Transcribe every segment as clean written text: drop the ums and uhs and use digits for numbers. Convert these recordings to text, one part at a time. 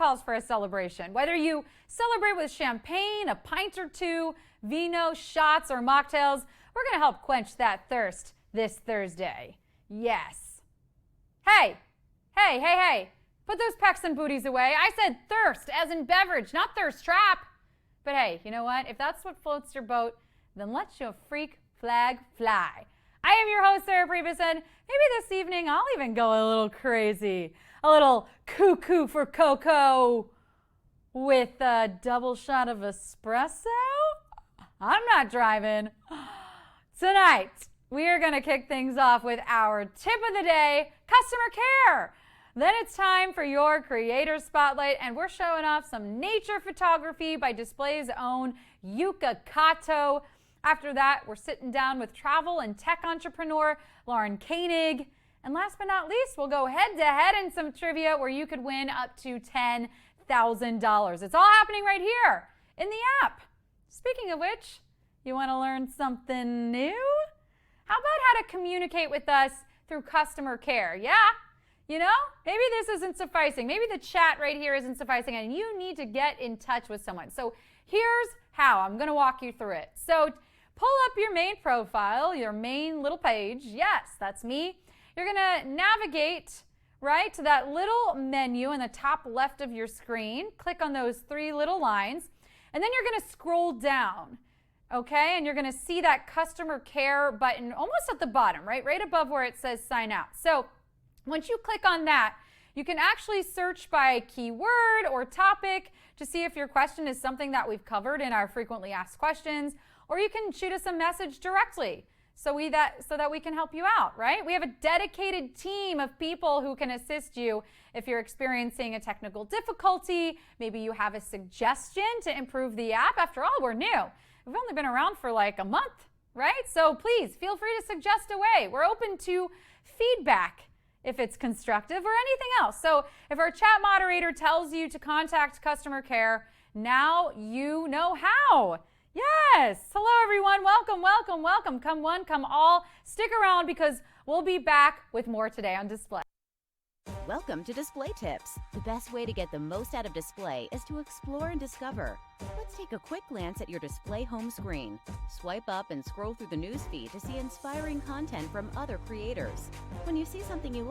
calls for a celebration. Whether you celebrate with champagne, a pint or two, vino, shots, or mocktails, we're going to help quench that thirst this Thursday. Yes. Hey, put those pecs and booties away. I said thirst, as in beverage, not thirst trap. But hey, you know what? If that's what floats your boat, then let your freak flag fly. I am your host, Sarah Pribis, and maybe this evening I'll even go a little crazy. A little cuckoo for cocoa with a double shot of espresso? I'm not driving. Tonight, we are going to kick things off with our tip of the day, customer care. Then it's time for your creator spotlight, and we're showing off some nature photography by Display's own Yuka Kato. After that, we're sitting down with travel and tech entrepreneur Lauren Koenig. And last but not least, we'll go head-to-head in some trivia where you could win up to $10,000. It's all happening right here in the app. Speaking of which, you want to learn something new? How about how to communicate with us through customer care? Yeah, you know, maybe this isn't sufficing. Maybe the chat right here isn't sufficing and you need to get in touch with someone. So here's how. I'm going to walk you through it. So pull up your main profile, your main little page. Yes, that's me. You're going to navigate right to that little menu in the top left of your screen. Click on those three little lines, and then you're going to scroll down, okay? And you're going to see that customer care button almost at the bottom, right above where it says sign out. So once you click on that, you can actually search by keyword or topic to see if your question is something that we've covered in our frequently asked questions, or you can shoot us a message directly so that we can help you out, right? We have a dedicated team of people who can assist you if you're experiencing a technical difficulty. Maybe you have a suggestion to improve the app. After all, we're new. We've only been around for like a month, right? So please feel free to suggest away. We're open to feedback if it's constructive or anything else. So if our chat moderator tells you to contact customer care, now you know how. Yes. Hello, everyone. Welcome, welcome, welcome. Come one, come all. Stick around because we'll be back with more today on Display. Welcome to Display Tips. The best way to get the most out of Display is to explore and discover. Let's take a quick glance at your Display home screen. Swipe up and scroll through the newsfeed to see inspiring content from other creators. When you see something you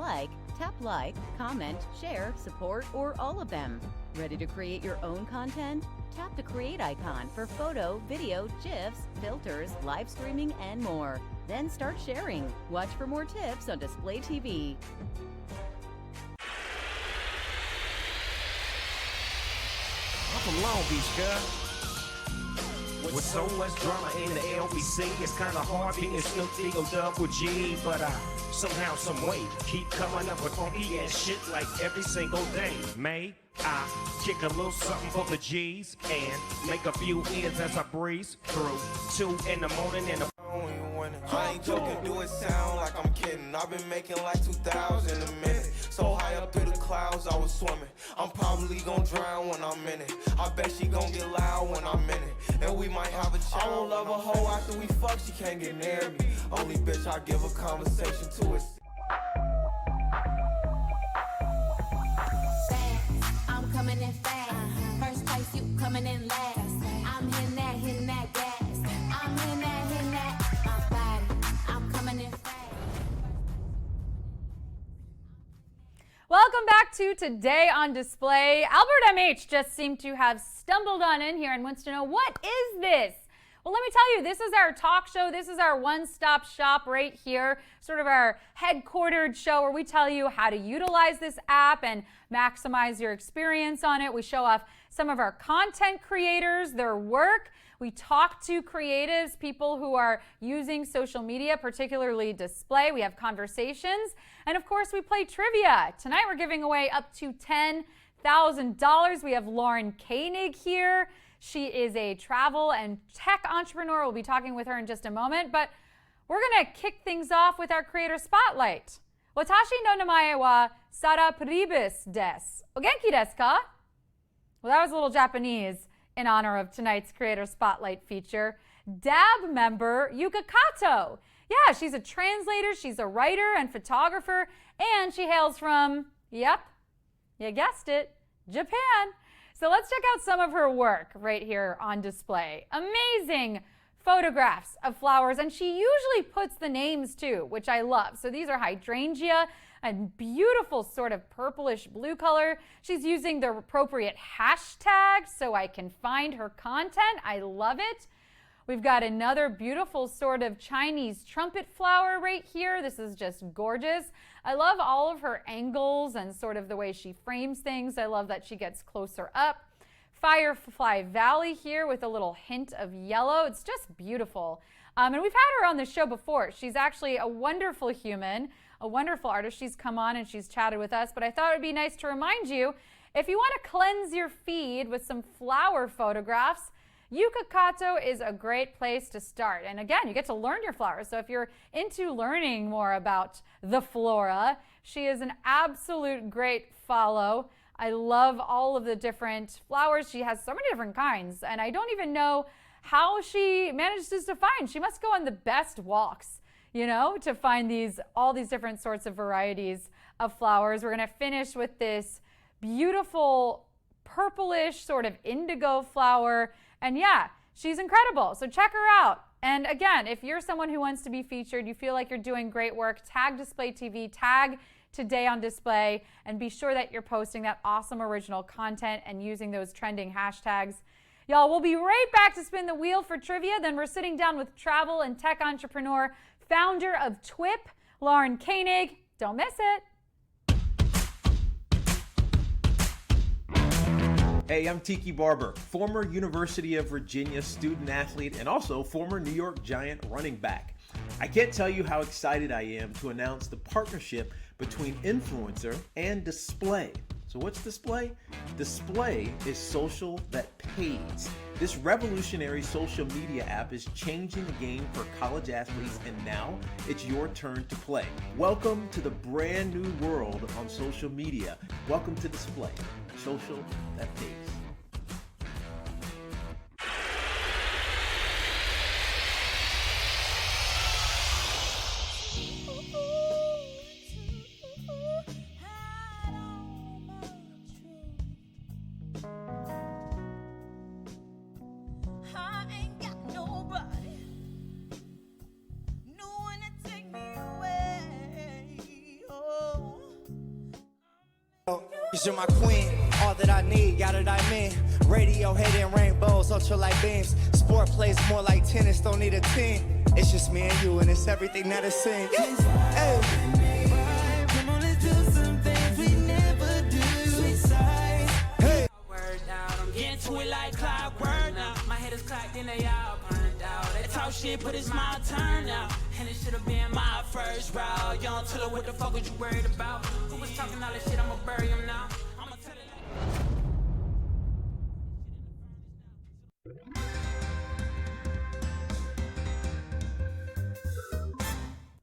tap like, comment, share, support, or all of them. Ready to create your own content? Tap the Create icon for photo, video, GIFs, filters, live streaming, and more. Then start sharing. Watch for more tips on Display TV. I'm from Long Beach, girl. With so much drama in the LBC, it's kind of hard being Snoop Eagle Double G, but I somehow, some way, keep coming up with funky ass shit like every single day. May I kick a little something for the G's and make a few ends as I breeze through 2 in the morning and I ain't joking, do it sound like I'm kidding. I've been making like 2,000 a minute. So high up through the clouds, I was swimming. I'm probably gonna drown when I'm in it. I bet she gonna get loud when I'm in it. And we might have a child. I won't love a hoe after we fuck, she can't get near me. Only bitch I give a conversation to is I'm coming in fast. First place, you coming in last. I'm hitting that gas. I'm hitting that. My body, I'm coming in fast. Welcome back to Today on Display. Albert MH just seemed to have stumbled on in here and wants to know, what is this? Well, let me tell you, this is our talk show. This is our one-stop shop right here, sort of our headquartered show where we tell you how to utilize this app and maximize your experience on it. We show off some of our content creators, their work. We talk to creatives, people who are using social media, particularly Display. We have conversations. And of course, we play trivia. Tonight, we're giving away up to $10,000. We have Lauren Koenig here. She is a travel and tech entrepreneur. We'll be talking with her in just a moment, but we're going to kick things off with our creator spotlight. Watashi no namae wa Sara Pribis desu. O genki desu ka? Well, that was a little Japanese in honor of tonight's creator spotlight feature. DAB member Yuka Kato. Yeah, she's a translator, she's a writer and photographer, and she hails from, yep, you guessed it, Japan. So let's check out some of her work right here on display. Amazing photographs of flowers, and she usually puts the names too, which I love. So these are hydrangea, a beautiful sort of purplish blue color. She's using the appropriate hashtags so I can find her content. I love it. We've got another beautiful sort of Chinese trumpet flower right here. This is just gorgeous. I love all of her angles and sort of the way she frames things. I love that she gets closer up. Firefly Valley here with a little hint of yellow. It's just beautiful. And we've had her on the show before. She's actually a wonderful human, a wonderful artist. She's come on and she's chatted with us, but I thought it would be nice to remind you, if you want to cleanse your feed with some flower photographs, Yukikato is a great place to start. And again, you get to learn your flowers. So if you're into learning more about the flora, she is an absolute great follow. I love all of the different flowers. She has so many different kinds, and I don't even know how she manages to find. She must go on the best walks, you know, to find all these different sorts of varieties of flowers. We're going to finish with this beautiful purplish sort of indigo flower. And yeah, she's incredible. So check her out. And again, if you're someone who wants to be featured, you feel like you're doing great work, tag Display TV, tag Today on Display, and be sure that you're posting that awesome original content and using those trending hashtags. Y'all, we'll be right back to spin the wheel for trivia. Then we're sitting down with travel and tech entrepreneur, founder of TWIP, Lauren Koenig. Don't miss it. Hey, I'm Tiki Barber, former University of Virginia student athlete and also former New York Giant running back. I can't tell you how excited I am to announce the partnership between Influencer and Display. So what's Display? Display is social that pays. This revolutionary social media app is changing the game for college athletes, and now it's your turn to play. Welcome to the brand new world on social media. Welcome to Display, social that pays. You're my queen, all that I need, got it, I'm in. Radio hitting rainbows, ultralight beams. Sport plays more like tennis, don't need a team. It's just me and you, and it's everything that it seems. Hey. Come on, let's do some things we never do. Hey. Word out, I'm getting to it like clockwork now. My head is cracked and they all burned out. They talk shit, but it's my turn now. And it should have been my first round. Young Tiller, what the fuck was you worried about? Who was talking all this shit? I'ma bury him now. I'ma tell it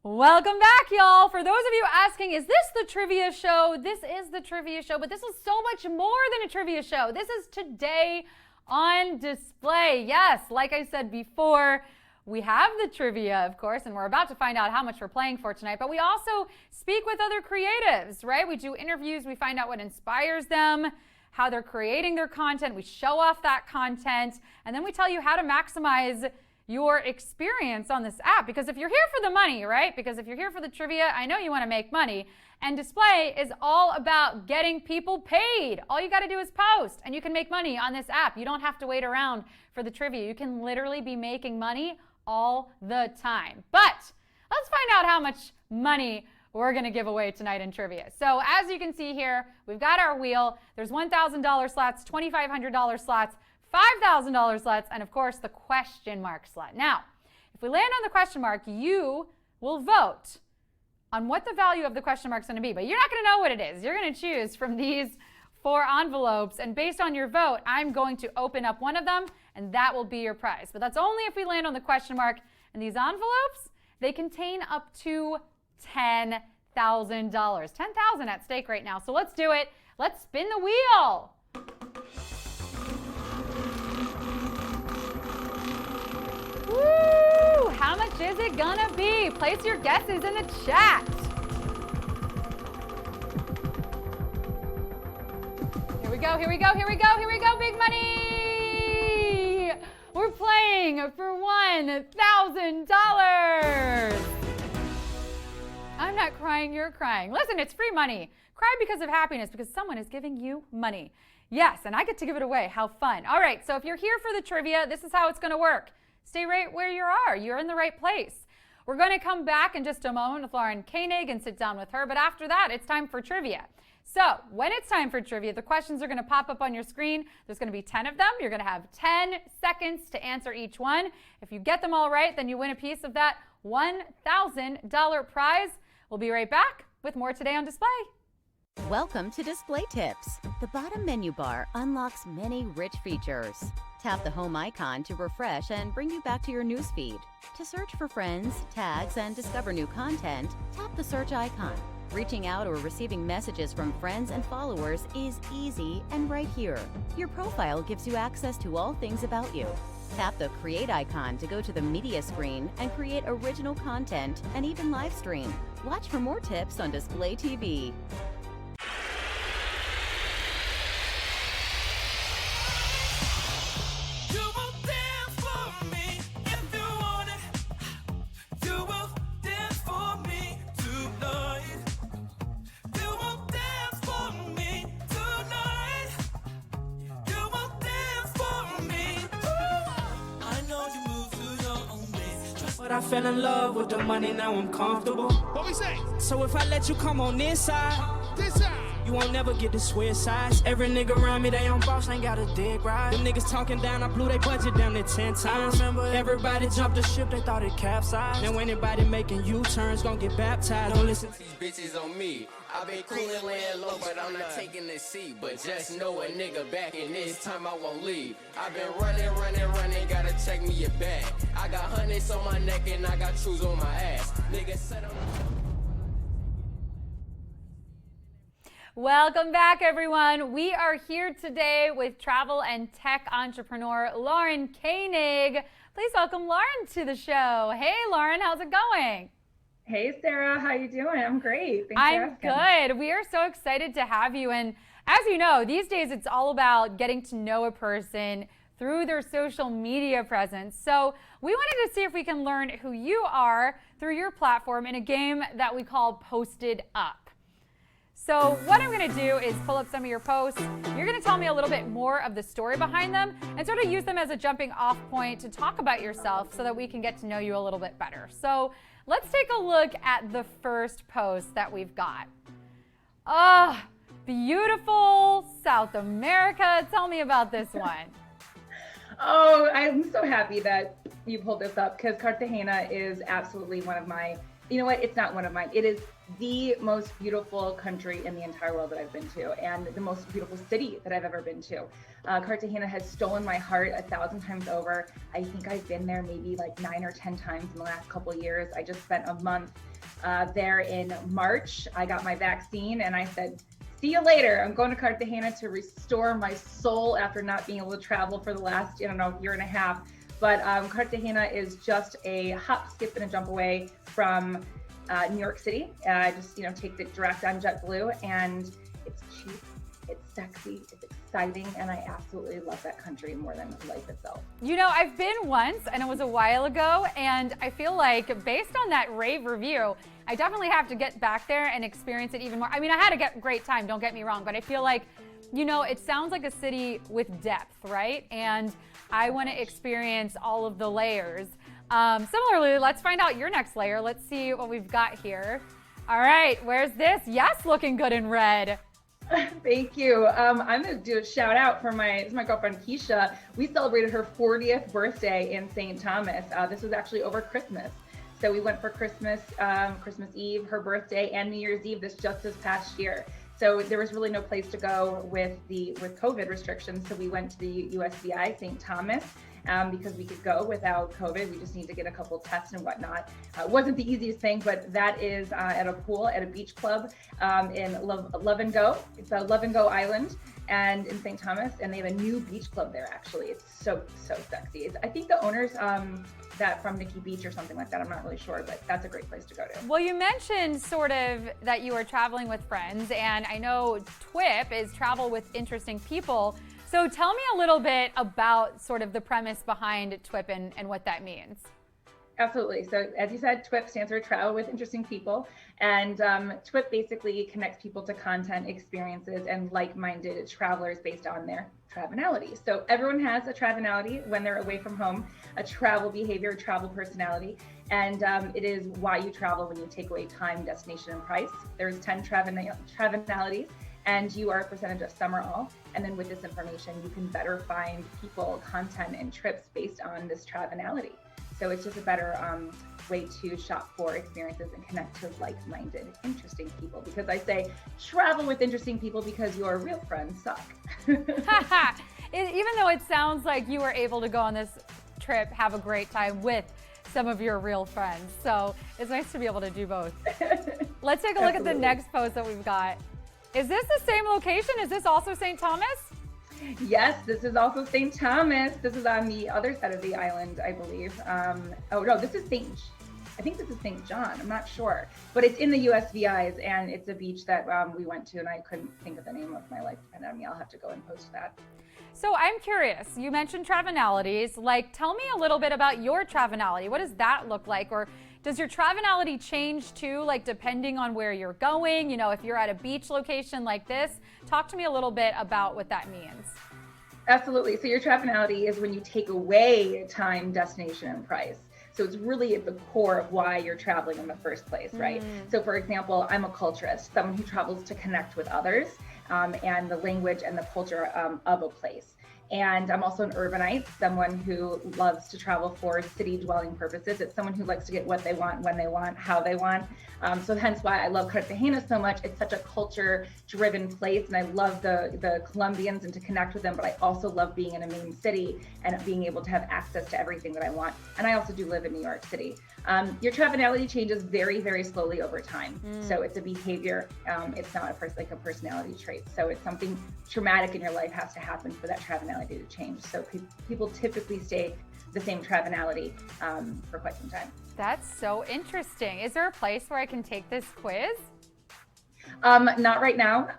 Welcome back, y'all. For those of you asking, is this the trivia show? This is the trivia show, but this is so much more than a trivia show. This is Today on Display. Yes, like I said before, we have the trivia, of course, and we're about to find out how much we're playing for tonight, but we also speak with other creatives, right? We do interviews, we find out what inspires them, how they're creating their content, we show off that content, and then we tell you how to maximize your experience on this app. Because if you're here for the money, right? Because if you're here for the trivia, I know you want to make money. And Display is all about getting people paid. All you got to do is post, and you can make money on this app. You don't have to wait around for the trivia. You can literally be making money all the time. But let's find out how much money we're going to give away tonight in trivia. So as you can see here, we've got our wheel. There's $1,000 slots, $2,500 slots, $5,000 slots, and of course the question mark slot. Now, if we land on the question mark, you will vote on what the value of the question mark is going to be, but you're not going to know what it is. You're going to choose from these 4 envelopes, and based on your vote, I'm going to open up one of them, and that will be your prize. But that's only if we land on the question mark. And these envelopes, they contain up to $10,000. $10,000 at stake right now. So let's do it. Let's spin the wheel. Woo! How much is it gonna be? Place your guesses in the chat. Here we we go, here we go, here we go, here we go, big money! We're playing for $1,000. I'm not crying, you're crying. Listen, it's free money. Cry because of happiness, because someone is giving you money. Yes, and I get to give it away. How fun. All right, so if you're here for the trivia, this is how it's going to work. Stay right where you are. You're in the right place. We're going to come back in just a moment with Lauren Koenig and sit down with her, but after that, it's time for trivia. So when it's time for trivia, the questions are going to pop up on your screen. There's going to be 10 of them. You're going to have 10 seconds to answer each one. If you get them all right, then you win a piece of that $1,000 prize. We'll be right back with more Today on Display. Welcome to Display Tips. The bottom menu bar unlocks many rich features. Tap the home icon to refresh and bring you back to your newsfeed. To search for friends, tags, and discover new content, tap the search icon. Reaching out or receiving messages from friends and followers is easy and right here. Your profile gives you access to all things about you. Tap the Create icon to go to the media screen and create original content and even live stream. Watch for more tips on Display TV. But I fell in love with the money, now I'm comfortable. What we say? So if I let you come on this side, This side. you won't never get to switch sides. Every nigga around me, they on boss, ain't got a dick right. Them niggas talking down, I blew they budget down to 10 times. Remember, everybody jumped the ship, they thought it capsized. Now anybody making U-turns gon' get baptized. Don't listen to These bitches on me. I've been coolin' laying low, but I'm not taking the seat. But just know a nigga back, and this time I won't leave. I've been running, gotta check me your bag. I got hundreds on my neck and I got trues on my ass. Nigga said I'm... Welcome back, everyone. We are here today with travel and tech entrepreneur Lauren Koenig. Please welcome Lauren to the show. Hey, Lauren, how's it going? Hey, Sarah, how you doing? I'm great. Thanks I'm for asking. good. We are so excited to have you. And as you know, these days it's all about getting to know a person through their social media presence. So we wanted to see if we can learn who you are through your platform in a game that we call Posted Up. So what I'm going to do is pull up some of your posts. You're going to tell me a little bit more of the story behind them and sort of use them as a jumping off point to talk about yourself so that we can get to know you a little bit better. So let's take a look at the first post that we've got. Oh, beautiful South America. Tell me about this one. Oh, I'm so happy that you pulled this up because Cartagena is absolutely one of my, you know what, it's not one of mine. It is the most beautiful country in the entire world that I've been to and the most beautiful city that I've ever been to. Cartagena has stolen my heart 1,000 times over. I think I've been there maybe like 9 or 10 times in the last couple of years. I just spent a month there in March. I got my vaccine and I said, see you later. I'm going to Cartagena to restore my soul after not being able to travel for the last, I don't know, year and a half. But Cartagena is just a hop, skip, and a jump away from New York City. Just, take the direct on JetBlue, and it's cheap, it's sexy, it's exciting, and I absolutely love that country more than life itself. I've been once, and it was a while ago, and I feel like based on that rave review, I definitely have to get back there and experience it even more. I mean, I had a great time, don't get me wrong, but I feel like, it sounds like a city with depth, right? And I want to experience all of the layers. Similarly, let's find out your next layer. Let's see what we've got here. All right, where's this? Yes, looking good in red. Thank you. I'm going to do a shout out for my girlfriend Keisha. We celebrated her 40th birthday in St. Thomas. This was actually over Christmas. So we went for Christmas, Christmas Eve, her birthday, and New Year's Eve this past year. So there was really no place to go with COVID restrictions. So we went to the USVI St. Thomas, because we could go without COVID. We just need to get a couple tests and whatnot. It wasn't the easiest thing, but that is at a pool at a beach club in Love and Go. It's a Love and Go Island and in St. Thomas, and they have a new beach club there. Actually, it's so sexy. I think the owners that from Nikki Beach or something like that. I'm not really sure, but that's a great place to go to. Well, you mentioned sort of that you were traveling with friends, and I know TWIP is travel with interesting people. So tell me a little bit about sort of the premise behind TWIP and what that means. Absolutely. So as you said, TWIP stands for Travel with Interesting People. And TWIP basically connects people to content, experiences, and like-minded travelers based on their travelnality. So everyone has a travelnality when they're away from home, a travel behavior, travel personality. And it is why you travel when you take away time, destination, and price. There's 10 travelnalities, and you are a percentage of some or all. And then with this information, you can better find people, content, and trips based on this travelnality. So it's just a better way to shop for experiences and connect to like-minded, interesting people. Because I say travel with interesting people because your real friends suck. Even though it sounds like you were able to go on this trip, have a great time with some of your real friends. So it's nice to be able to do both. Let's take a look at the next post that we've got. Is this the same location? Is this also St. Thomas? Yes, this is also St. Thomas. This is on the other side of the island, I believe. Oh no, this is I think this is St. John. I'm not sure, but it's in the USVIs, and it's a beach that we went to, and I couldn't think of the name of my life depended on me. I'll have to go and post that. So I'm curious. You mentioned travelnalities. Like, tell me a little bit about your travelnality. What does that look like, or does your travelnality change too, like depending on where you're going? You know, if you're at a beach location like this, talk to me a little bit about what that means. Absolutely. So your travelnality is when you take away time, destination, and price. So it's really at the core of why you're traveling in the first place, right? So for example, I'm a culturist, someone who travels to connect with others and the language and the culture of a place. And I'm also an urbanite, someone who loves to travel for city dwelling purposes. It's someone who likes to get what they want, when they want, how they want. So hence why I love Cartagena so much. It's such a culture-driven place, and I love the Colombians and to connect with them, but I also love being in a main city and being able to have access to everything that I want. And I also do live in New York City. Your travelnality changes very, very slowly over time. So it's a behavior. It's not a personality trait. So it's something traumatic in your life has to happen for that travelnality to change. So people typically stay the same travelnality for quite some time. That's so interesting. Is there a place where I can take this quiz? Not right now,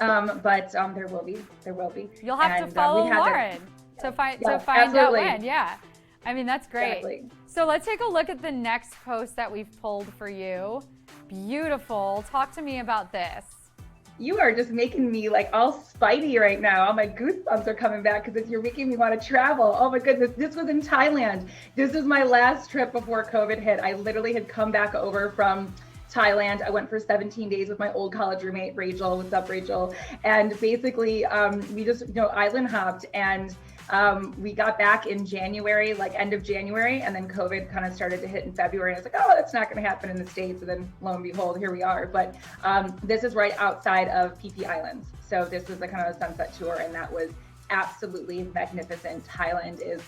but there will be. There will be. You'll have to follow Lauren to find out when. Yeah, I mean that's great. Exactly. So let's take a look at the next post that we've pulled for you. Beautiful. Talk to me about this. You are just making me like all spidey right now. All my goosebumps are coming back because you're making me want to travel. Oh my goodness, this was in Thailand. This is my last trip before COVID hit. I literally had come back over from Thailand. I went for 17 days with my old college roommate, Rachel. What's up, Rachel? And basically, we just, island hopped, and we got back in January, like end of January, and then COVID kind of started to hit in February. And I was like, oh, that's not going to happen in the States. And then lo and behold, here we are. But this is right outside of PP Islands. So this was the kind of a sunset tour, and that was absolutely magnificent. Thailand is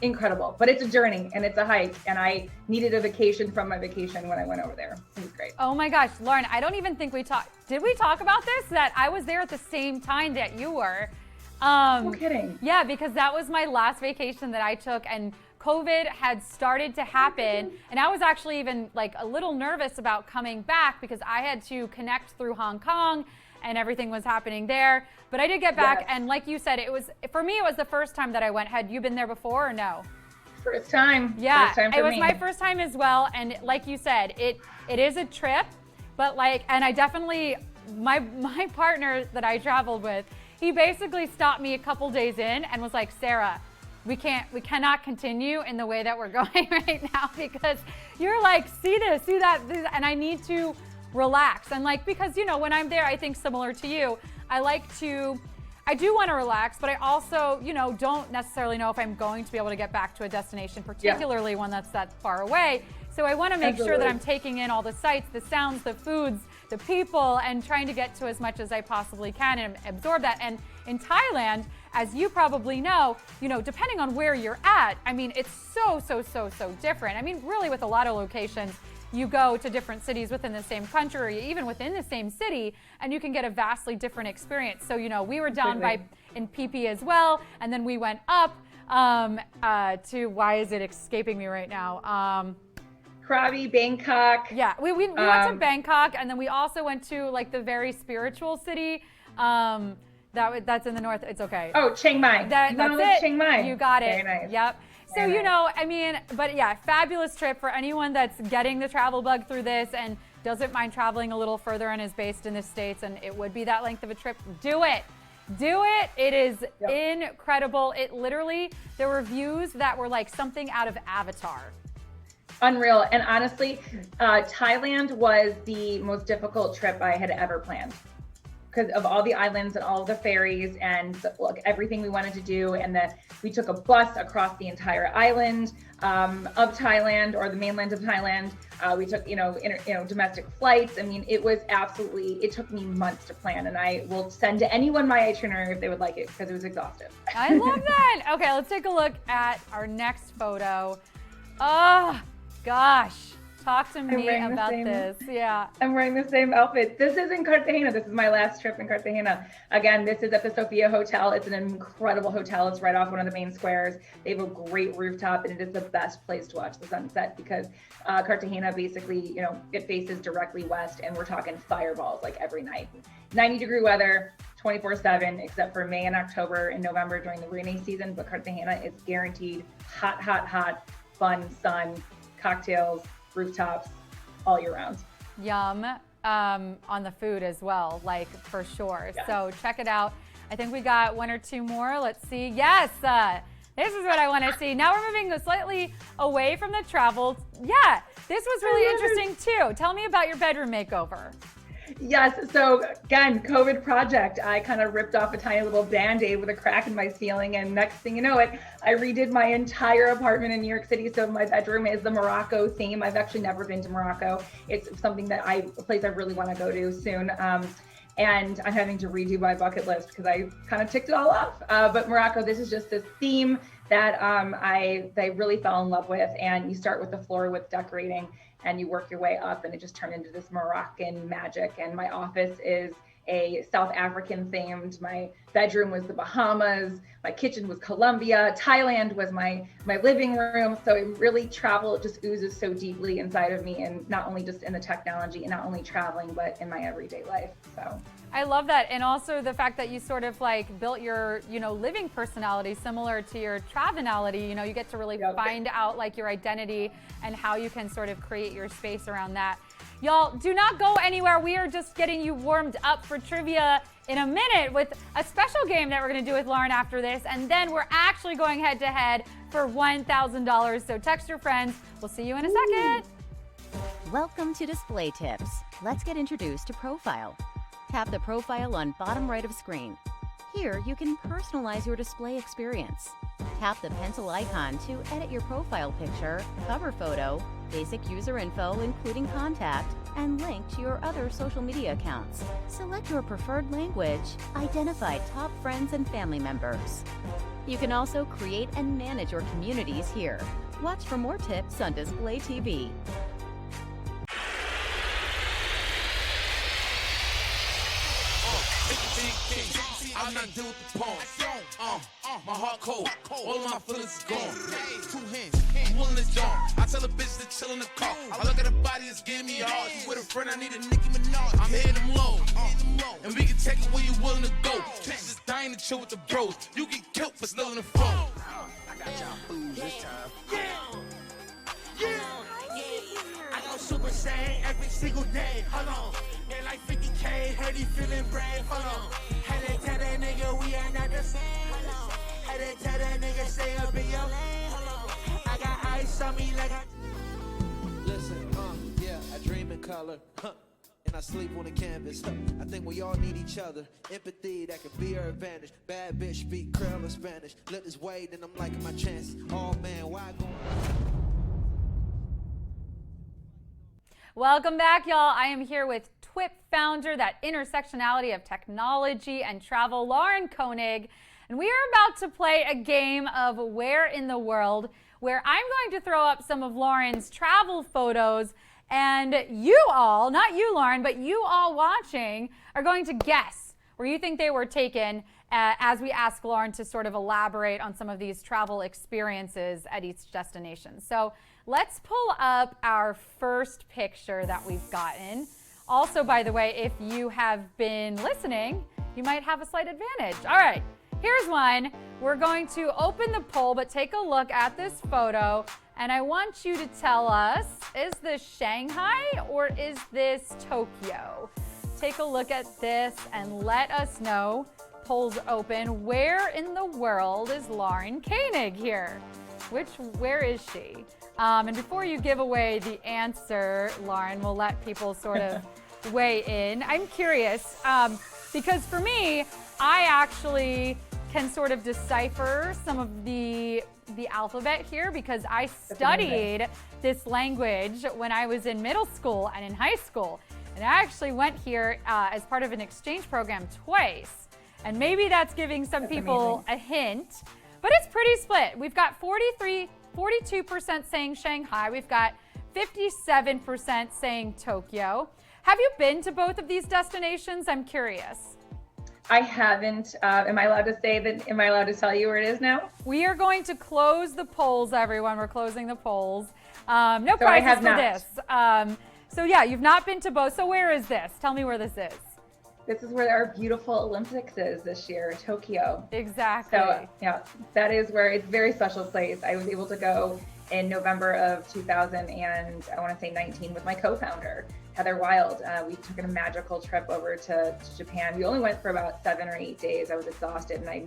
incredible, but it's a journey and it's a hike, and I needed a vacation from my vacation when I went over there. It was great. Oh my gosh, Lauren, I don't even think did we talk about this? That I was there at the same time that you were. No kidding. Yeah, because that was my last vacation that I took, and COVID had started to happen, and I was actually even like a little nervous about coming back because I had to connect through Hong Kong and everything was happening there. But I did get back, and like you said, for me, it was the first time that I went. Had you been there before or no? First time. Yeah, first time for it was me. my first time as well, and like you said, it is a trip, but and I definitely, my partner that I traveled with, he basically stopped me a couple days in and was like, Sarah, we cannot continue in the way that we're going right now because you're like, see this, see that, and I need to relax. And because, when I'm there, I think similar to you, I do want to relax, but I also, don't necessarily know if I'm going to be able to get back to a destination, particularly one that's that far away. So I want to make sure that I'm taking in all the sights, the sounds, the foods, the people, and trying to get to as much as I possibly can and absorb that. And in Thailand, as you probably know, depending on where you're at, I mean, it's so different. I mean, really with a lot of locations, you go to different cities within the same country or even within the same city, and you can get a vastly different experience. So, we were down in PP as well, and then we went up to, why is it escaping me right now? Krabi, Bangkok. Yeah, we went to Bangkok, and then we also went to like the very spiritual city. That's in the north. It's okay. Oh, Chiang Mai. That's it. Chiang Mai. You got it. Very nice. Yep. So, I mean, but yeah, fabulous trip for anyone that's getting the travel bug through this and doesn't mind traveling a little further and is based in the States, and it would be that length of a trip. Do it. Do it. It is incredible. It literally, there were views that were like something out of Avatar. Unreal. And honestly, Thailand was the most difficult trip I had ever planned because of all the islands and all of the ferries and everything we wanted to do. And we took a bus across the entire island of Thailand, or the mainland of Thailand. We took, domestic flights. I mean, it was it took me months to plan, and I will send to anyone my itinerary if they would like it, because it was exhaustive. I love that. Okay, let's take a look at our next photo. Oh, gosh. Talk to me about this. Yeah. I'm wearing the same outfit. This is in Cartagena. This is my last trip in Cartagena. Again, this is at the Sofia Hotel. It's an incredible hotel. It's right off one of the main squares. They have a great rooftop, and it is the best place to watch the sunset because Cartagena basically, it faces directly west, and we're talking fireballs like every night. 90-degree weather, 24/7, except for May and October and November during the rainy season. But Cartagena is guaranteed hot, fun, sun, cocktails, rooftops all year round. Yum. On the food as well, like for sure. Yes. So check it out. I think we got one or two more. Let's see. Yes. This is what I want to see. Now we're moving slightly away from the travel. Yeah, this was really interesting too. Tell me about your bedroom makeover. Yes, so again, COVID project. I kind of ripped off a tiny little Band-Aid with a crack in my ceiling, and next thing you know it, I redid my entire apartment in New York City. So my bedroom is the Morocco theme. I've actually never been to Morocco. It's something a place I really want to go to soon. And I'm having to redo my bucket list because I kind of ticked it all off. But Morocco, this is just this theme that I really fell in love with. And you start with the floor with decorating, and you work your way up, and it just turned into this Moroccan magic. And my office is a South African themed. My bedroom was the Bahamas. My kitchen was Colombia. Thailand was my living room. So it really, travel just oozes so deeply inside of me, and not only just in the technology and not only traveling, but in my everyday life. So I love that. And also the fact that you sort of like built your, living personality similar to your travelnality. You get to really find out like your identity and how you can sort of create your space around that. Y'all, do not go anywhere. We are just getting you warmed up for trivia in a minute with a special game that we're going to do with Lauren after this. And then we're actually going head to head for $1,000. So text your friends. We'll see you in a second. Welcome to Display Tips. Let's get introduced to Profile. Tap the profile on bottom right of screen. Here, you can personalize your display experience. Tap the pencil icon to edit your profile picture, cover photo, basic user info including contact, and link to your other social media accounts. Select your preferred language, identify top friends and family members. You can also create and manage your communities here. Watch for more tips on Display TV. I'm not dealing with the pawns. My heart cold. All of my feelings is gone. 2 hands, I'm willing to jump. I tell a bitch to chill in the car. I look at her body, it's giving me heart. She with a friend, I need a Nicki Minaj. I'm hitting them low. And we can take it where you willing to go. Bitches is dying to chill with the bros. You get killed for stealing the phone. I got y'all fools this time. Yeah. I go super saiyan every single day. Hold on. Man, like 50K, heard he feeling brave. Hold on. Had to tell that nigga we are not the same. Hold on. Had to tell that nigga stay up in your lane. Hold on. I got ice on me like I. Listen, yeah, I dream in color. And I sleep on the canvas. I think we all need each other. Empathy, that could be our advantage. Bad bitch speak Creole or Spanish. Look this way, then I'm liking my chances. Oh man, why go? Welcome back, y'all. I am here with TWIP founder, that intersectionality of technology and travel, Lauren Koenig. And we are about to play a game of Where in the World, where I'm going to throw up some of Lauren's travel photos, and you all, not you, Lauren, but you all watching are going to guess where you think they were taken as we ask Lauren to sort of elaborate on some of these travel experiences at each destination. So let's pull up our first picture that we've gotten. Also, by the way, if you have been listening, you might have a slight advantage. All right, here's one. We're going to open the poll, but take a look at this photo, and I want you to tell us, is this Shanghai or is this Tokyo? Take a look at this and let us know. Polls open. Where in the world is Lauren Koenig here? Where is she? And before you give away the answer, Lauren, we'll let people sort of weigh in. I'm curious because for me, I actually can sort of decipher some of the alphabet here because I studied this language when I was in middle school and in high school. And I actually went here as part of an exchange program twice. And maybe that's giving some people a hint, but it's pretty split. We've got 42% saying Shanghai. We've got 57% saying Tokyo. Have you been to both of these destinations? I'm curious. I haven't. Am I allowed to say that? Am I allowed to tell you where it is now? We are going to close the polls, everyone. We're closing the polls. No prizes for this. So yeah, you've not been to both. So where is this? Tell me where this is. This is where our beautiful Olympics is this year, Tokyo. Exactly. So yeah, that is where it's a very special place. I was able to go in November of 2019 with my co-founder, Heather Wild. We took a magical trip over to Japan. We only went for about 7 or 8 days. I was exhausted and I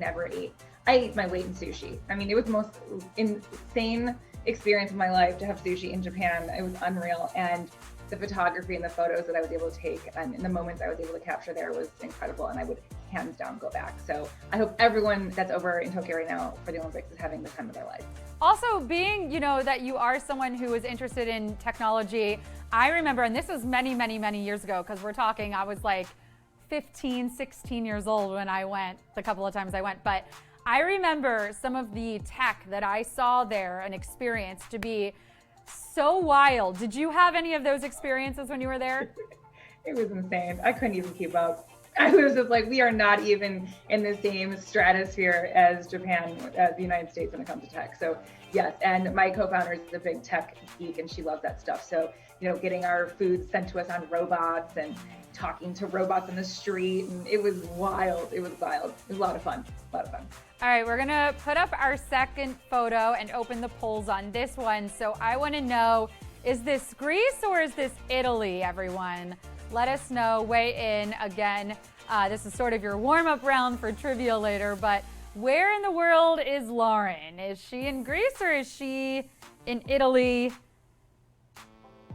ate my weight in sushi. I mean, it was the most insane experience of my life to have sushi in Japan. It was unreal. And the photography and the photos that I was able to take and the moments I was able to capture there was incredible, and I would hands down go back. So I hope everyone that's over in Tokyo right now for the Olympics is having the time of their life. Also, being, that you are someone who is interested in technology, I remember, and this was many, many, many years ago, because we're talking, I was like 15, 16 years old when I went, the couple of times I went, but I remember some of the tech that I saw there and experienced to be so wild. Did you have any of those experiences when you were there? It was insane. I couldn't even keep up. I was just like, we are not even in the same stratosphere as Japan, as the United States when it comes to tech. So yes, and my co-founder is a big tech geek and she loves that stuff. So, getting our food sent to us on robots and talking to robots in the street, and it was wild. It was wild. It was a lot of fun. All right, we're gonna put up our second photo and open the polls on this one. So I wanna know, is this Greece or is this Italy, everyone? Let us know, weigh in. Again, this is sort of your warm-up round for trivia later, but where in the world is Lauren? Is she in Greece or is she in Italy?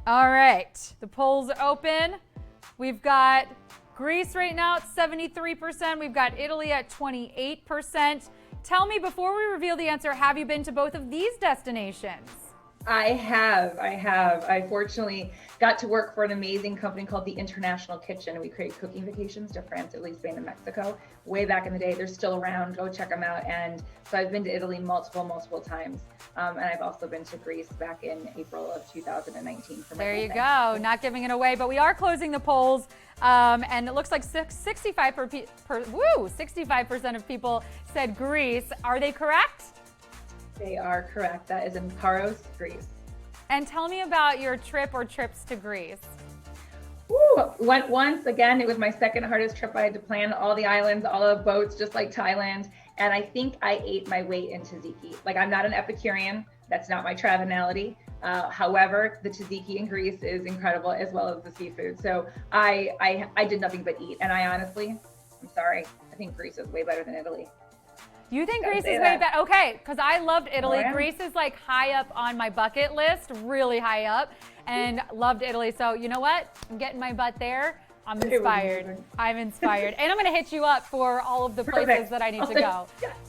All right, the polls open. We've got Greece right now at 73%. We've got Italy at 28%. Tell me, before we reveal the answer, have you been to both of these destinations? I have. I fortunately got to work for an amazing company called the International Kitchen. We create cooking vacations to France, Italy, Spain, and Mexico. Way back in the day, they're still around. Go check them out. And so I've been to Italy multiple times. And I've also been to Greece back in April of 2019. There you go. Not giving it away, but we are closing the polls. And it looks like 65% of people said Greece. Are they correct? They are correct. That is in Paros, Greece. And tell me about your trip or trips to Greece. Went once. Again, it was my second hardest trip. I had to plan all the islands, all the boats, just like Thailand. And I think I ate my weight in tzatziki. Like, I'm not an Epicurean. That's not my travinality. However, the tzatziki in Greece is incredible, as well as the seafood. So I did nothing but eat. And I honestly, I'm sorry, I think Greece is way better than Italy. You think Greece is way better? Okay, because I loved Italy. Greece is like high up on my bucket list, really high up, and loved Italy. So you know what? I'm getting my butt there. I'm inspired. I'm inspired. And I'm going to hit you up for all of the places that I need to go.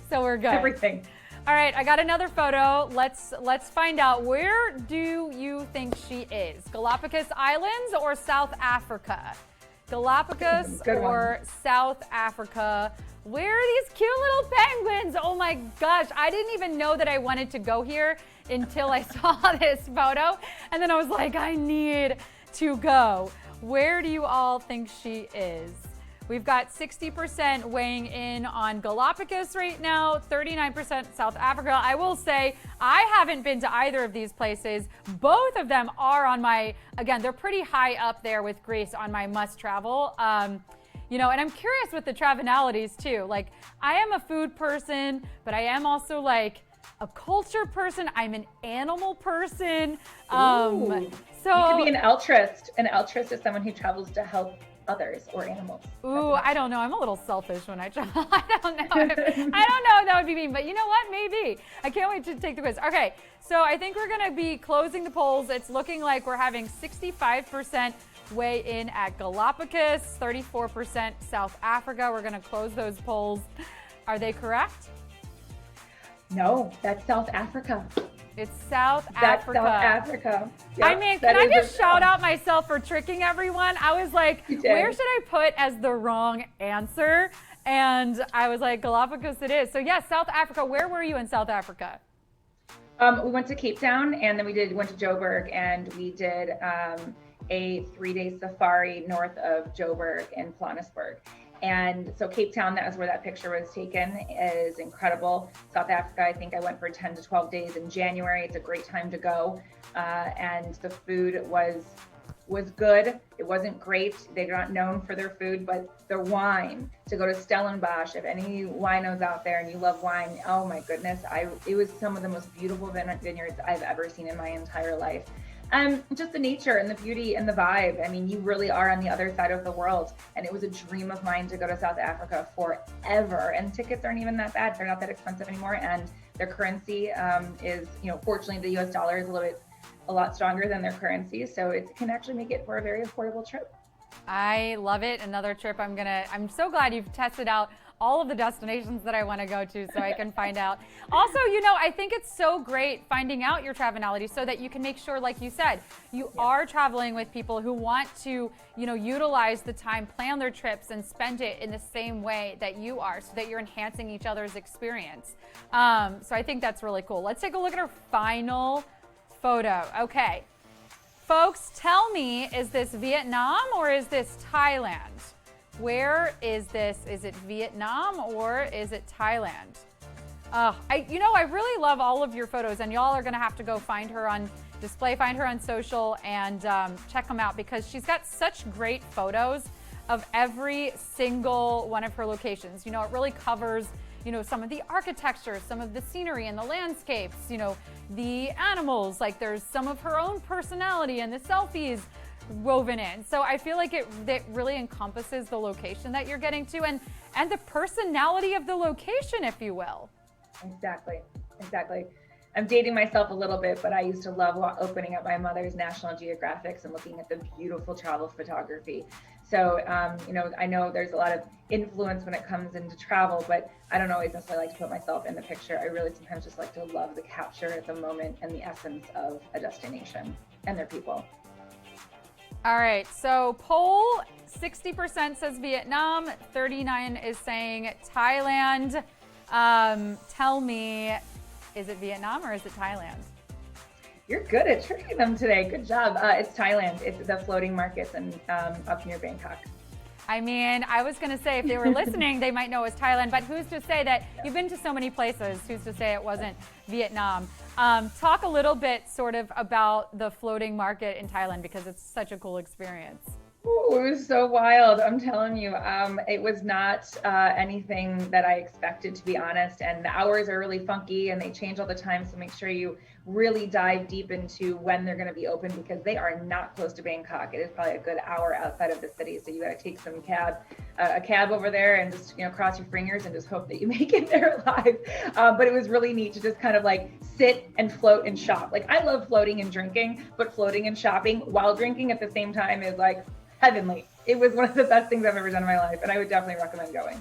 So we're good. Everything. All right, I got another photo. Let's find out, where do you think she is? Galapagos Islands or South Africa? Galapagos Good or South Africa? Where are these cute little penguins? Oh my gosh, I didn't even know that I wanted to go here until I saw this photo. And then I was like, I need to go. Where do you all think she is? We've got 60% weighing in on Galapagos right now, 39% South Africa. I will say I haven't been to either of these places. Both of them are on my, again, they're pretty high up there with Greece on my must travel. You know, and I'm curious with the travelalities too. Like, I am a food person, but I am also like a culture person. I'm an animal person. So you could be an altruist. An altruist is someone who travels to help others or animals. Ooh, I don't know. I'm a little selfish when I travel. I don't know. I don't know if that would be mean, but you know what? Maybe. I can't wait to take the quiz. Okay, so I think we're going to be closing the polls. It's looking like we're having 65% weigh in at Galapagos, 34% South Africa. We're going to close those polls. Are they correct? No, that's South Africa. It's South That's Africa. South Africa. I Yep, mean, that can I is just shout out myself for tricking everyone? I was like, You did. where should I put as the wrong answer? And I was like, Galapagos it is. So yes, South Africa. Where were you in South Africa? We went to Cape Town, and then went to Joburg, and we did a 3-day safari north of Joburg in Johannesburg. And so Cape Town, that was where that picture was taken, is incredible. South Africa, I think I went for 10 to 12 days in January. It's a great time to go. And the food was good. It wasn't great. They're not known for their food, but the wine, to go to Stellenbosch, if any winos out there and you love wine, oh my goodness, it was some of the most beautiful vineyards I've ever seen in my entire life. Just the nature and the beauty and the vibe. I mean, you really are on the other side of the world. And it was a dream of mine to go to South Africa forever. And tickets aren't even that bad. They're not that expensive anymore. And their currency is, fortunately, the US dollar is a lot stronger than their currency. So it can actually make it for a very affordable trip. I love it. Another trip I'm so glad you've tested out all of the destinations that I want to go to so I can find out. Also, I think it's so great finding out your travelalities so that you can make sure, like you said, you are traveling with people who want to, utilize the time, plan their trips, and spend it in the same way that you are so that you're enhancing each other's experience. So I think that's really cool. Let's take a look at our final photo. Okay. Folks, tell me, is this Vietnam or is this Thailand? Where is this? Is it Vietnam or is it Thailand? I really love all of your photos, and y'all are gonna have to go find her on display, find her on social, and check them out because she's got such great photos of every single one of her locations. It really covers some of the architecture, some of the scenery and the landscapes, the animals, like there's some of her own personality and the selfies woven in. So I feel like it really encompasses the location that you're getting to and the personality of the location, if you will. Exactly. I'm dating myself a little bit, but I used to love opening up my mother's National Geographics and looking at the beautiful travel photography. So, I know there's a lot of influence when it comes into travel, but I don't always necessarily like to put myself in the picture. I really sometimes just like to love the capture at the moment and the essence of a destination and their people. All right, so poll 60% says Vietnam, 39% is saying Thailand. Tell me, is it Vietnam or is it Thailand? You're good at tricking them today. Good job. It's Thailand. It's the floating markets and up near Bangkok. I mean, I was going to say if they were listening, they might know it was Thailand, but who's to say that you've been to so many places? Who's to say it wasn't Vietnam? Talk a little bit sort of about the floating market in Thailand because it's such a cool experience. Ooh, it was so wild. I'm telling you, it was not anything that I expected, to be honest. And the hours are really funky and they change all the time. So make sure you really dive deep into when they're going to be open because they are not close to Bangkok. It is probably a good hour outside of the city. So you got to take a cab over there and just, cross your fingers and just hope that you make it there alive. But it was really neat to just kind of like sit and float and shop. Like I love floating and drinking, but floating and shopping while drinking at the same time is like heavenly. It was one of the best things I've ever done in my life, and I would definitely recommend going.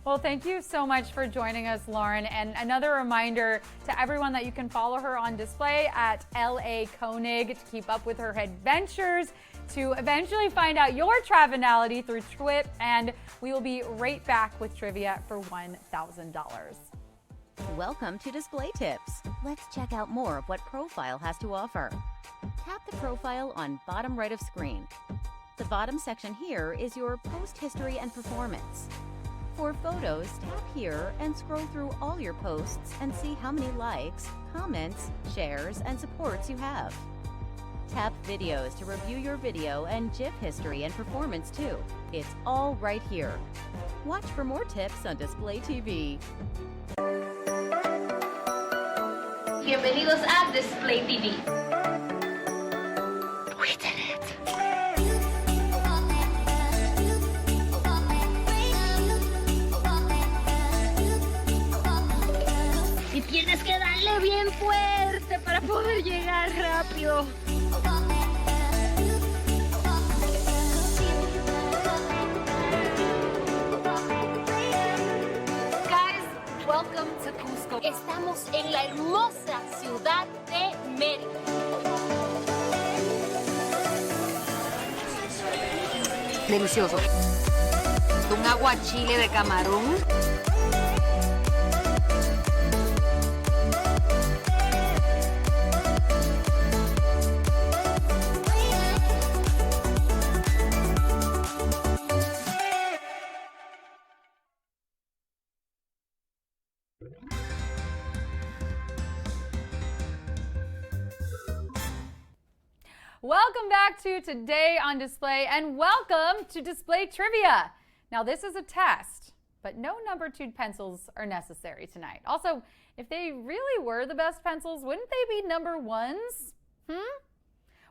Well, thank you so much for joining us, Lauren. And another reminder to everyone that you can follow her on display at LA Koenig to keep up with her adventures. to eventually find out your Travinality through TWIP, and we will be right back with trivia for $1,000. Welcome to Display Tips. Let's check out more of what Profile has to offer. Tap the profile on bottom right of screen. The bottom section here is your post history and performance. For photos, tap here and scroll through all your posts and see how many likes, comments, shares, and supports you have. Tap videos to review your video and GIF history and performance too. It's all right here. Watch for more tips on Display TV. Bienvenidos a Display TV. We did it! Y tienes que darle bien fuerte para poder llegar rápido. Guys, welcome to Cusco. Estamos en la hermosa ciudad de Mérida. Delicioso. Un aguachile de camarón. Welcome back to Today on Display, and welcome to Display Trivia. Now, this is a test, but no number 2 pencils are necessary tonight. Also, if they really were the best pencils, wouldn't they be number 1s? Well,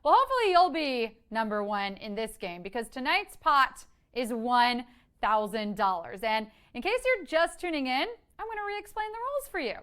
hopefully you'll be number 1 in this game, because tonight's pot is $1,000. And in case you're just tuning in, I'm going to re-explain the rules for you.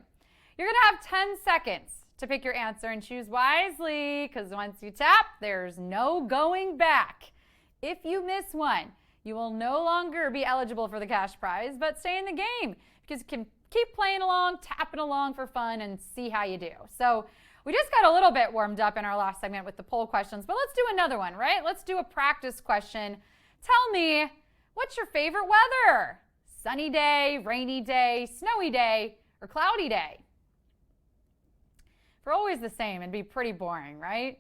You're going to have 10 seconds to pick your answer and choose wisely, because once you tap, there's no going back. If you miss one, you will no longer be eligible for the cash prize, but stay in the game, because you can keep playing along, tapping along for fun, and see how you do. So we just got a little bit warmed up in our last segment with the poll questions, but let's do another one, right? Let's do a practice question. Tell me, what's your favorite weather? Sunny day, rainy day, snowy day, or cloudy day? If we're always the same, it'd be pretty boring, right?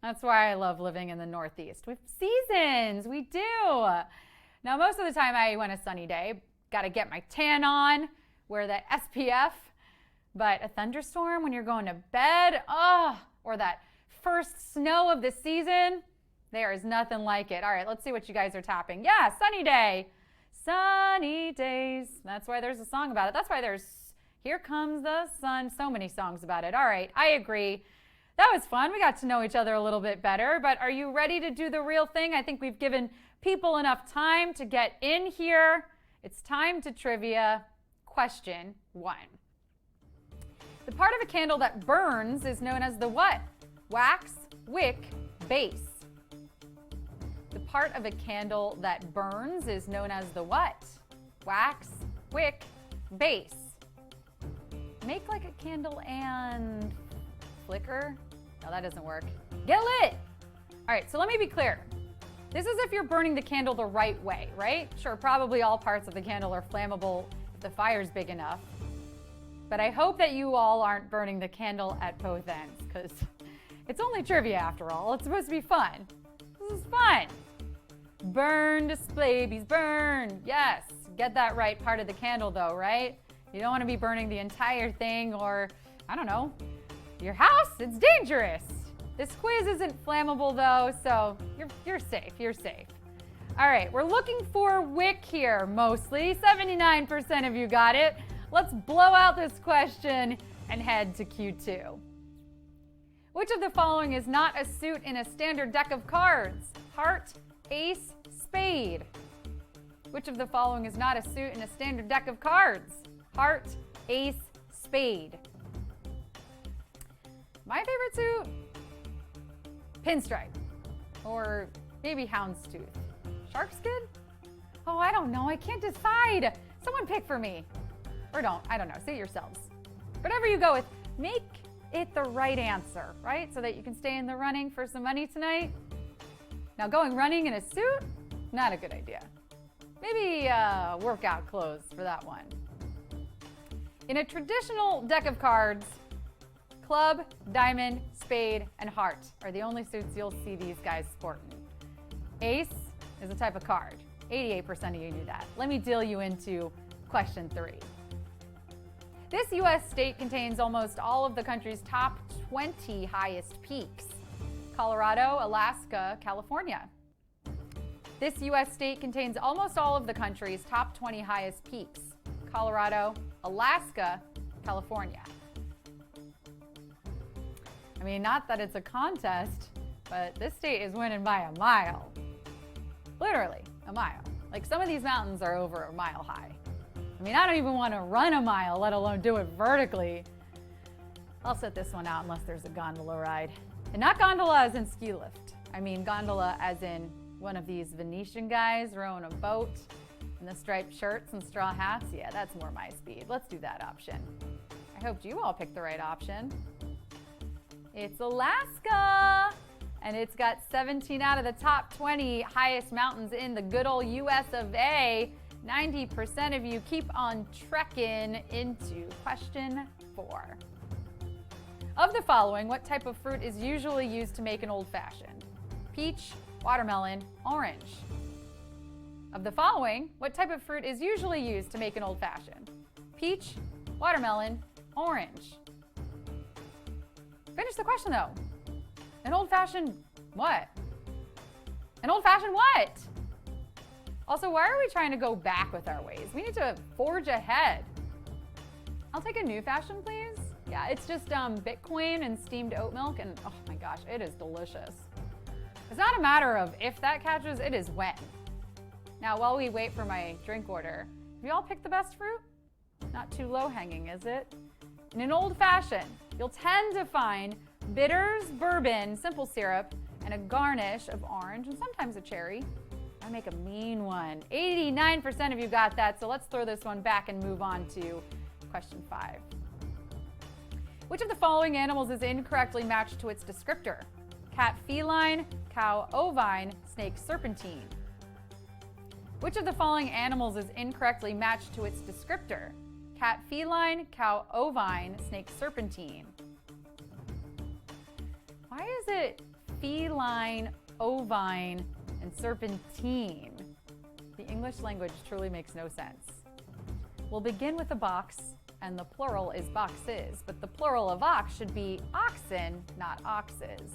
That's why I love living in the Northeast. We have seasons, we do. Now, most of the time I want a sunny day. Got to get my tan on, wear the SPF. But a thunderstorm when you're going to bed, or that first snow of the season, there is nothing like it. All right, let's see what you guys are tapping. Yeah, sunny day. Sunny days. That's why there's a song about it. That's why there's Here Comes the Sun. So many songs about it. All right, I agree. That was fun. We got to know each other a little bit better, but are you ready to do the real thing? I think we've given people enough time to get in here. It's time to trivia. Question 1. The part of a candle that burns is known as the what? Wax, wick, base. The part of a candle that burns is known as the what? Wax, wick, base. Make like a candle and flicker. No, that doesn't work. Get lit! All right, so let me be clear. This is if you're burning the candle the right way, right? Sure, probably all parts of the candle are flammable if the fire's big enough. But I hope that you all aren't burning the candle at both ends, because it's only trivia after all. It's supposed to be fun. This is fun. Burn, display bees, burn. Yes, get that right part of the candle though, right? You don't want to be burning the entire thing or, I don't know, your house. It's dangerous. This quiz isn't flammable though, so you're safe, you're safe. All right, we're looking for wick here mostly. 79% of you got it. Let's blow out this question and head to Q2. Which of the following is not a suit in a standard deck of cards? Heart, ace, spade. Which of the following is not a suit in a standard deck of cards? Heart, ace, spade. My favorite suit? Pinstripe. Or maybe houndstooth. Shark skin? Oh, I don't know. I can't decide. Someone pick for me. Or don't. I don't know. See it yourselves. Whatever you go with, make it the right answer, right? So that you can stay in the running for some money tonight. Now, going running in a suit, not a good idea. Maybe workout clothes for that one. In a traditional deck of cards, club, diamond, spade, and heart are the only suits you'll see these guys sporting. Ace is a type of card. 88% of you knew that. Let me deal you into question 3. This U.S. state contains almost all of the country's top 20 highest peaks. Colorado, Alaska, California. This U.S. state contains almost all of the country's top 20 highest peaks. Colorado, Alaska, California. I mean, not that it's a contest, but this state is winning by a mile. Literally, a mile. Like, some of these mountains are over a mile high. I mean, I don't even want to run a mile, let alone do it vertically. I'll set this one out unless there's a gondola ride. And not gondola as in ski lift. I mean gondola as in one of these Venetian guys rowing a boat in the striped shirts and straw hats. Yeah, that's more my speed. Let's do that option. I hoped you all picked the right option. It's Alaska, and it's got 17 out of the top 20 highest mountains in the good old US of A. 90% of you keep on trekking into question 4. Of the following, what type of fruit is usually used to make an old-fashioned? Peach, watermelon, orange. Of the following, what type of fruit is usually used to make an old-fashioned? Peach, watermelon, orange. Finish the question though. An old-fashioned what? An old-fashioned what? Also, why are we trying to go back with our ways? We need to forge ahead. I'll take a new fashion, please. Yeah, it's just Bitcoin and steamed oat milk, and oh my gosh, it is delicious. It's not a matter of if that catches, it is when. Now, while we wait for my drink order, have you all picked the best fruit? Not too low-hanging, is it? In an old-fashioned, you'll tend to find bitters, bourbon, simple syrup, and a garnish of orange and sometimes a cherry. I make a mean one. 89% of you got that, so let's throw this one back and move on to question 5. Which of the following animals is incorrectly matched to its descriptor? Cat feline, cow ovine, snake serpentine. Which of the following animals is incorrectly matched to its descriptor? Cat feline, cow ovine, snake serpentine. Why is it feline, ovine, and serpentine? The English language truly makes no sense. We'll begin with a box, and the plural is boxes, but the plural of ox should be oxen, not oxes.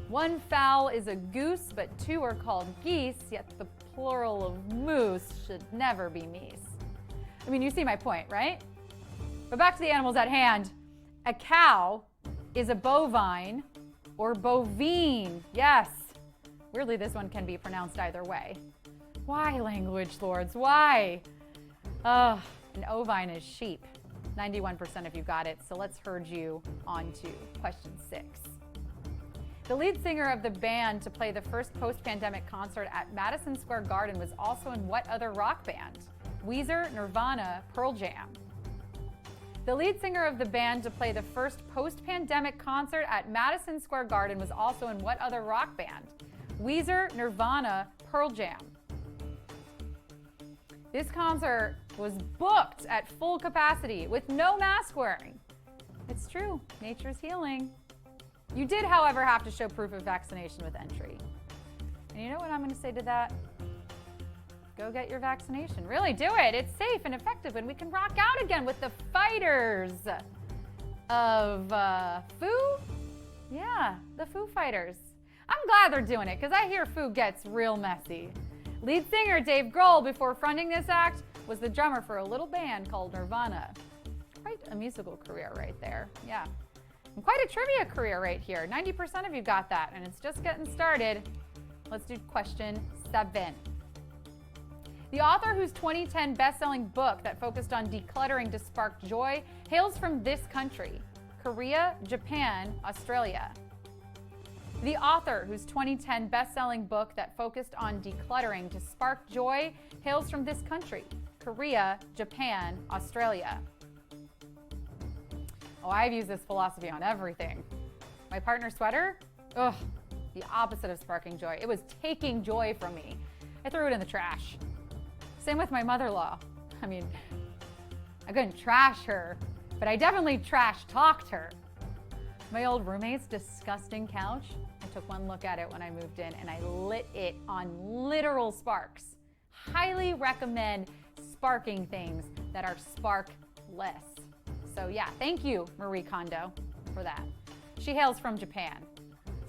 One fowl is a goose, but 2 are called geese, yet the plural of moose should never be meese. I mean, you see my point, right? But back to the animals at hand. A cow is a bovine or bovine. Yes. Weirdly, this one can be pronounced either way. Why, language lords? Why? An ovine is sheep. 91% of you got it, so let's herd you on to question 6. The lead singer of the band to play the first post-pandemic concert at Madison Square Garden was also in what other rock band? Weezer, Nirvana, Pearl Jam. The lead singer of the band to play the first post-pandemic concert at Madison Square Garden was also in what other rock band? Weezer, Nirvana, Pearl Jam. This concert was booked at full capacity with no mask wearing. It's true, nature's healing. You did, however, have to show proof of vaccination with entry. And you know what I'm going to say to that? Go get your vaccination. Really, do it. It's safe and effective, and we can rock out again with the fighters of Foo. Yeah, the Foo Fighters. I'm glad they're doing it, because I hear Foo gets real messy. Lead singer Dave Grohl, before fronting this act, was the drummer for a little band called Nirvana. Quite a musical career right there, yeah. And quite a trivia career right here. 90% of you got that, and it's just getting started. Let's do question 7. The author whose 2010 best-selling book that focused on decluttering to spark joy hails from this country: Korea, Japan, Australia. The author whose 2010 best-selling book that focused on decluttering to spark joy hails from this country: Korea, Japan, Australia. Oh, I've used this philosophy on everything. My partner sweater? Ugh, the opposite of sparking joy. It was taking joy from me. I threw it in the trash. Same with my mother-in-law. I mean, I couldn't trash her, but I definitely trash talked her. My old roommate's disgusting couch, I took one look at it when I moved in and I lit it on literal sparks. Highly recommend sparking things that are sparkless. So yeah, thank you, Marie Kondo, for that. She hails from Japan.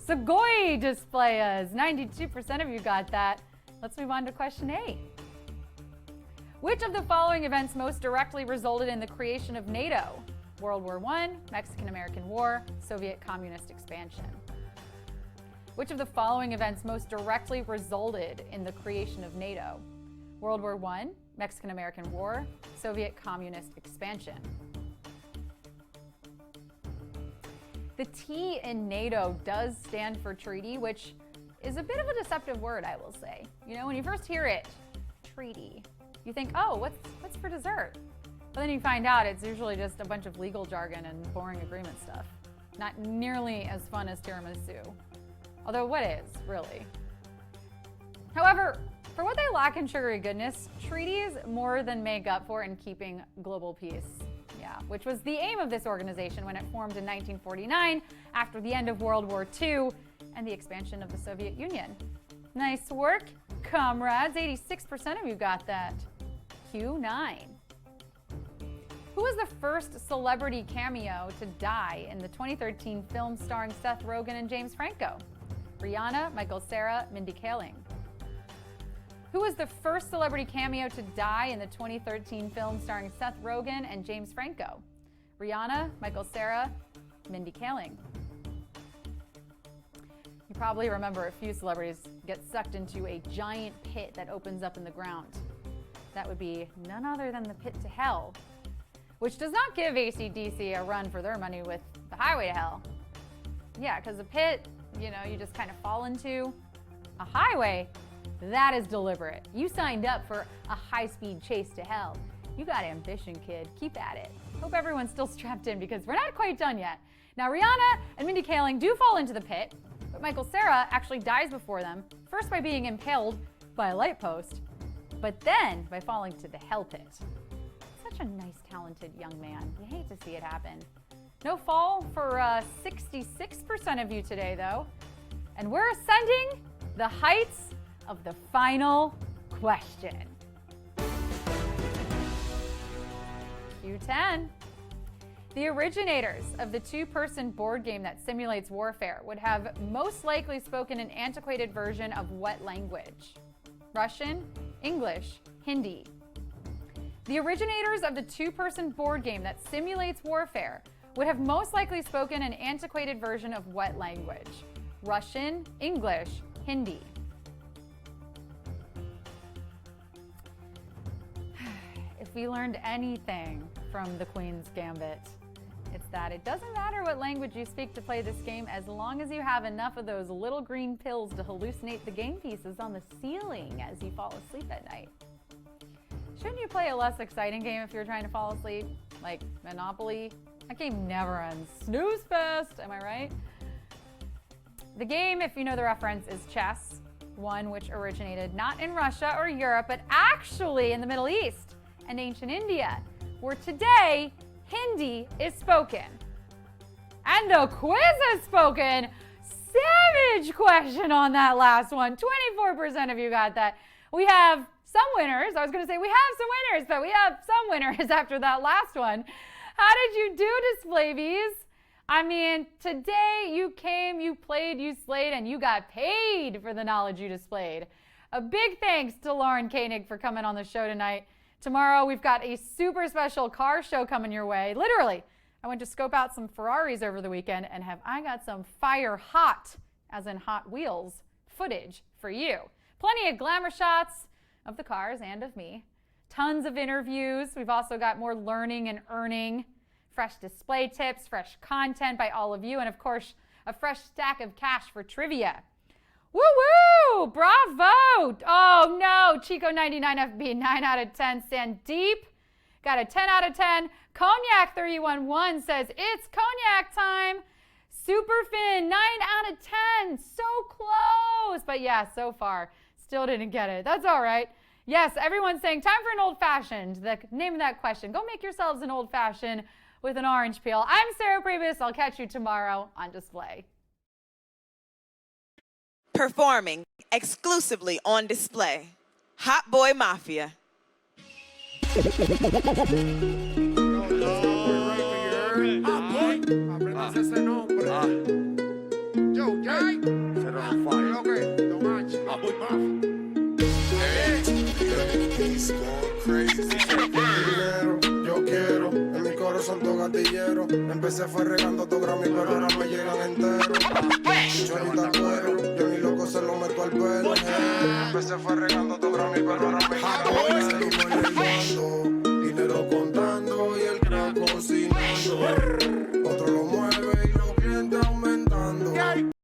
Sugoi displayers, 92% of you got that. Let's move on to question 8. Which of the following events most directly resulted in the creation of NATO? World War I, Mexican-American War, Soviet communist expansion. Which of the following events most directly resulted in the creation of NATO? World War I, Mexican-American War, Soviet communist expansion. The T in NATO does stand for treaty, which is a bit of a deceptive word, I will say. You know, when you first hear it, treaty, you think, oh, what's for dessert? But then you find out it's usually just a bunch of legal jargon and boring agreement stuff. Not nearly as fun as tiramisu. Although what is, really? However, for what they lack in sugary goodness, treaties more than make up for in keeping global peace. Yeah, which was the aim of this organization when it formed in 1949 after the end of World War II and the expansion of the Soviet Union. Nice work, comrades. 86% of you got that. Q9. Who was the first celebrity cameo to die in the 2013 film starring Seth Rogen and James Franco? Rihanna, Michael Cera, Mindy Kaling. Who was the first celebrity cameo to die in the 2013 film starring Seth Rogen and James Franco? Rihanna, Michael Cera, Mindy Kaling. You probably remember a few celebrities get sucked into a giant pit that opens up in the ground. That would be none other than the pit to hell, which does not give AC/DC a run for their money with the highway to hell. Yeah, because a pit, you know, you just kind of fall into. A highway, that is deliberate. You signed up for a high-speed chase to hell. You got ambition, kid. Keep at it. Hope everyone's still strapped in because we're not quite done yet. Now, Rihanna and Mindy Kaling do fall into the pit, but Michael Cera actually dies before them, first by being impaled by a light post, but then by falling to the hell pit. Such a nice, talented young man. You hate to see it happen. No fall for 66% of you today, though. And we're ascending the heights of the final question. Q10. The originators of the two-person board game that simulates warfare would have most likely spoken an antiquated version of what language? Russian, English, Hindi. The originators of the two-person board game that simulates warfare would have most likely spoken an antiquated version of what language? Russian, English, Hindi. If we learned anything from the Queen's Gambit, it's that it doesn't matter what language you speak to play this game as long as you have enough of those little green pills to hallucinate the game pieces on the ceiling as you fall asleep at night. Shouldn't you play a less exciting game if you're trying to fall asleep? Like Monopoly? That game never ends. Snooze fest, am I right? The game, if you know the reference, is chess, one which originated not in Russia or Europe, but actually in the Middle East and ancient India, where today Hindi is spoken. And the quiz is spoken. Savage question on that last one. 24% of you got that. We have some winners. I was going to say we have some winners, but we have some winners after that last one. How did you do, Displays? I mean, today you came, you played, you slayed, and you got paid for the knowledge you displayed. A big thanks to Lauren Koenig for coming on the show tonight. Tomorrow we've got a super special car show coming your way. Literally, I went to scope out some Ferraris over the weekend and I got some fire hot, as in Hot Wheels, footage for you. Plenty of glamour shots of the cars and of me. Tons of interviews. We've also got more learning and earning, fresh display tips, fresh content by all of you, and of course, a fresh stack of cash for trivia. Woo-woo! Bravo! Oh no, Chico99FB, 9 out of 10. Sandeep got a 10 out of 10. Cognac311 says, it's cognac time. Superfin, 9 out of 10. So close. But yeah, so far, still didn't get it. That's all right. Yes, everyone's saying time for an old-fashioned. The name of that question. Go make yourselves an old-fashioned with an orange peel. I'm Sarah Pribis. I'll catch you tomorrow on Display. Performing exclusively on Display. Hot Boy Mafia. Yo quiero, en mi corazón todo gatillero. Empecé fue regando todo Grammy, pero ahora me llegan enteros. Yo ni te acuerdo, yo ni loco se lo meto al pelo. Empecé fue regando todo Grammy, pero ahora me llegan enteros. Dinero contando y el crack cocinando.